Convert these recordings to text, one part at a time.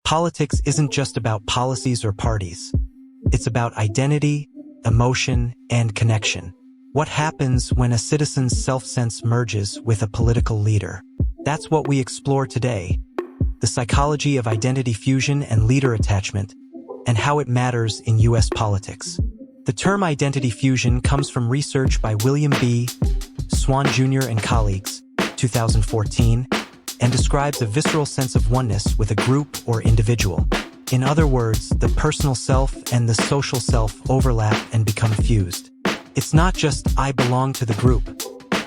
Politics isn't just about policies or parties. It's about identity, emotion, and connection. What happens when a citizen's self-sense merges with a political leader? That's what we explore today. The psychology of identity fusion and leader attachment, and how it matters in U.S. politics. The term identity fusion comes from research by William B. Swann Jr. and colleagues, 2014, and describes a visceral sense of oneness with a group or individual. In other words, the personal self and the social self overlap and become fused. It's not just I belong to the group.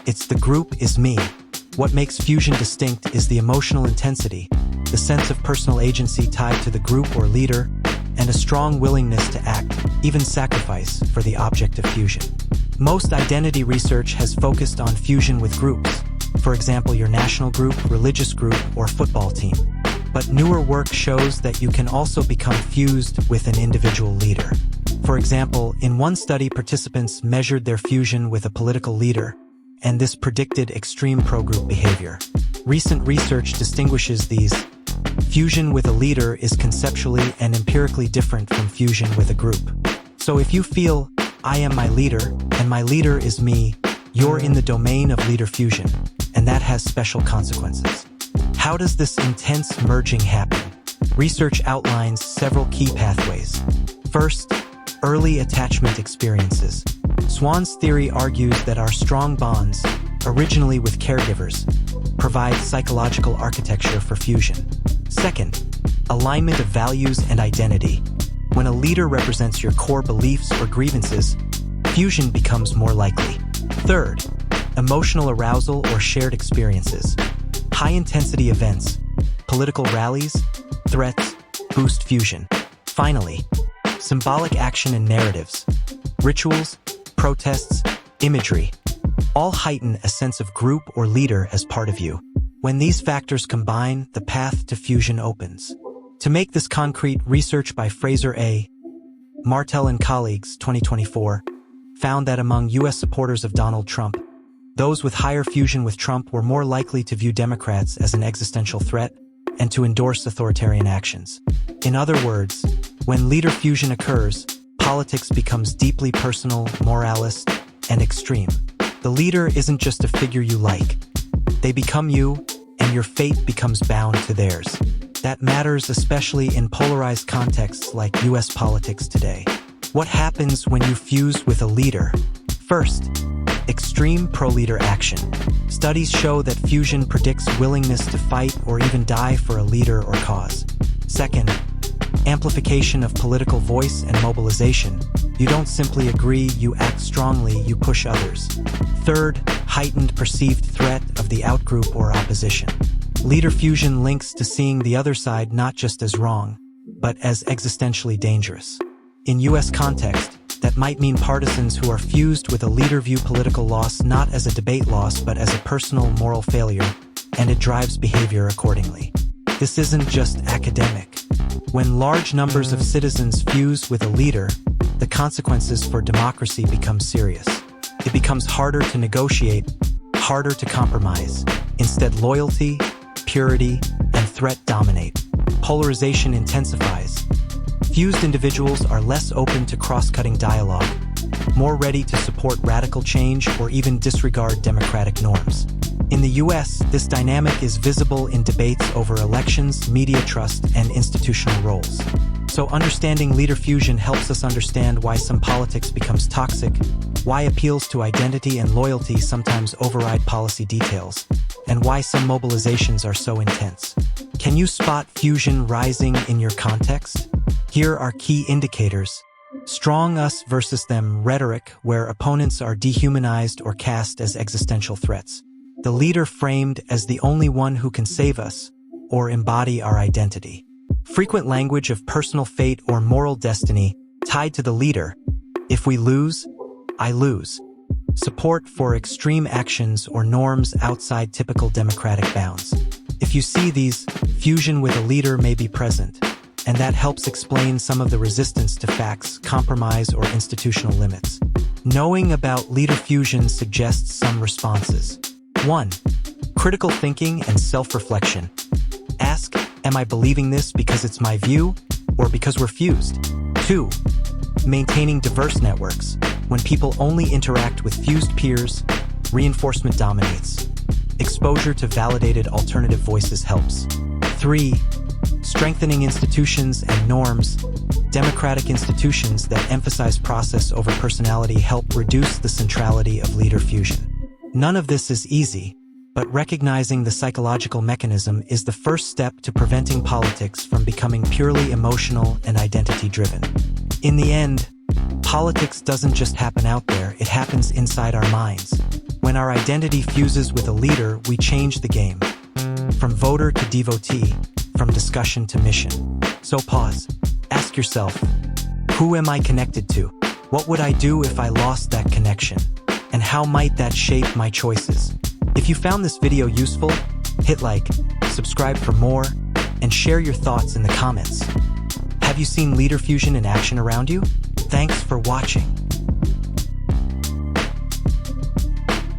It's the group is me. What makes fusion distinct is the emotional intensity, the sense of personal agency tied to the group or leader, and a strong willingness to act, even sacrifice, for the object of fusion. Most identity research has focused on fusion with groups, for example, your national group, religious group, or football team. But newer work shows that you can also become fused with an individual leader. For example, in one study, participants measured their fusion with a political leader, and this predicted extreme pro-group behavior. Recent research distinguishes these. Fusion with a leader is conceptually and empirically different from fusion with a group. So if you feel, I am my leader, and my leader is me, you're in the domain of leader fusion, and that has special consequences. How does this intense merging happen? Research outlines several key pathways. First, early attachment experiences. Swann's theory argues that our strong bonds, originally with caregivers, provide psychological architecture for fusion. Second, alignment of values and identity. When a leader represents your core beliefs or grievances, fusion becomes more likely. Third, emotional arousal or shared experiences. High-intensity events, political rallies, threats, boost fusion. Finally, symbolic action and narratives, rituals, protests, imagery, all heighten a sense of group or leader as part of you. When these factors combine, the path to fusion opens. To make this concrete, research by Fraser A. Martel and colleagues, 2024, found that among U.S. supporters of Donald Trump, those with higher fusion with Trump were more likely to view Democrats as an existential threat and to endorse authoritarian actions. In other words, when leader fusion occurs, politics becomes deeply personal, moralist, and extreme. The leader isn't just a figure you like. They become you, and your fate becomes bound to theirs. That matters especially in polarized contexts like U.S. politics today. What happens when you fuse with a leader? First, extreme pro-leader action. Studies show that fusion predicts willingness to fight or even die for a leader or cause. Second, amplification of political voice and mobilization. You don't simply agree, you act strongly, you push others. Third, heightened perceived threat of the outgroup or opposition. Leader fusion links to seeing the other side not just as wrong, but as existentially dangerous. In U.S. context, that might mean partisans who are fused with a leader view political loss not as a debate loss but as a personal moral failure, and it drives behavior accordingly. This isn't just academic. When large numbers of citizens fuse with a leader, the consequences for democracy become serious. It becomes harder to negotiate, harder to compromise. Instead, loyalty, purity, and threat dominate. Polarization intensifies. Fused individuals are less open to cross-cutting dialogue, more ready to support radical change or even disregard democratic norms. In the U.S., this dynamic is visible in debates over elections, media trust, and institutional roles. So understanding leader fusion helps us understand why some politics becomes toxic, why appeals to identity and loyalty sometimes override policy details, and why some mobilizations are so intense. Can you spot fusion rising in your context? Here are key indicators. Strong us versus them rhetoric, where opponents are dehumanized or cast as existential threats. The leader framed as the only one who can save us or embody our identity. Frequent language of personal fate or moral destiny tied to the leader. If we lose, I lose. Support for extreme actions or norms outside typical democratic bounds. If you see these, fusion with a leader may be present, and that helps explain some of the resistance to facts, compromise, or institutional limits. Knowing about leader fusion suggests some responses. 1. Critical thinking and self-reflection. Ask, Am I believing this because it's my view or because we're fused? 2. Maintaining diverse networks. When people only interact with fused peers, reinforcement dominates. Exposure to validated alternative voices helps. 3. Strengthening institutions and norms. Democratic institutions that emphasize process over personality help reduce the centrality of leader fusion. None of this is easy, but recognizing the psychological mechanism is the first step to preventing politics from becoming purely emotional and identity-driven. In the end, politics doesn't just happen out there, it happens inside our minds. When our identity fuses with a leader, we change the game. From voter to devotee, from discussion to mission. So pause. Ask yourself, who am I connected to? What would I do if I lost that connection? And how might that shape my choices? If you found this video useful, hit like, subscribe for more, and share your thoughts in the comments. Have you seen leader fusion in action around you? Thanks for watching.